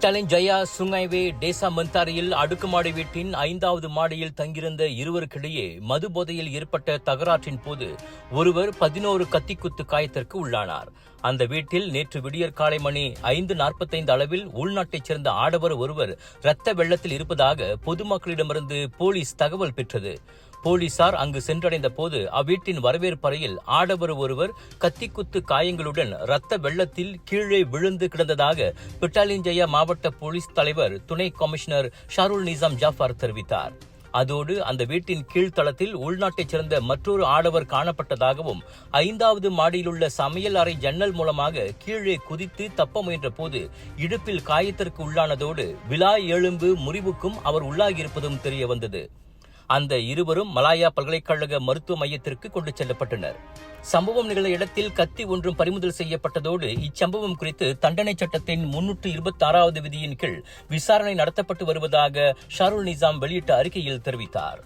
பிட்டாலின் ஜயா Sungai Way DESA மந்தாரியில் அடுக்குமாடி வீட்டின் 5வது மாடியில் தங்கியிருந்த இருவருக்கிடையே மது போதையில் ஏற்பட்ட தகராற்றின் போது ஒருவர் 11 கத்திக்குத்து காயத்திற்கு உள்ளானார். அந்த வீட்டில் நேற்று விடியற் காலை மணி 5:45 அளவில் உள்நாட்டைச் சேர்ந்த ஆடவர் ஒருவர் இரத்த வெள்ளத்தில் இருப்பதாக பொதுமக்களிடமிருந்து போலீஸ் தகவல் பெற்றது. போலீசார் அங்கு சென்றடைந்த போது அவ்வீட்டின் வரவேற்பறையில் ஆடவர் ஒருவர் கத்திக்குத்து காயங்களுடன் இரத்த வெள்ளத்தில் கீழே விழுந்து கிடந்ததாக பிட்டாலின் ஜயா மாவட்ட போலீஸ் தலைவர் துணை கமிஷனர் ஷாருல் நிசாம் ஜாஃபர் தெரிவித்தார். அதோடு அந்த வீட்டின் கீழ்த்தளத்தில் உள்நாட்டைச் சேர்ந்த மற்றொரு ஆடவர் காணப்பட்டதாகவும் 5வது மாடியிலுள்ள சமையல் அறை ஜன்னல் மூலமாக கீழே குதித்து தப்ப முயன்ற போது இடுப்பில் காயத்திற்கு உள்ளானதோடு விலா எலும்பு முறிவுக்கும் அவர் உள்ளாகியிருப்பதும் தெரிய வந்தது. அந்த இருவரும் மலாயா பல்கலைக்கழக மருத்துவ மையத்திற்கு கொண்டு செல்லப்பட்டனர். சம்பவம் நிகழ்ந்த இடத்தில் கத்தி ஒன்றும் பறிமுதல் செய்யப்பட்டதோடு இச்சம்பவம் குறித்து தண்டனை சட்டத்தின் 326வது விதியின் கீழ் விசாரணை நடத்தப்பட்டு வருவதாக ஷாருல் நிசாம் வெளியிட்ட அறிக்கையில் தெரிவித்தார்.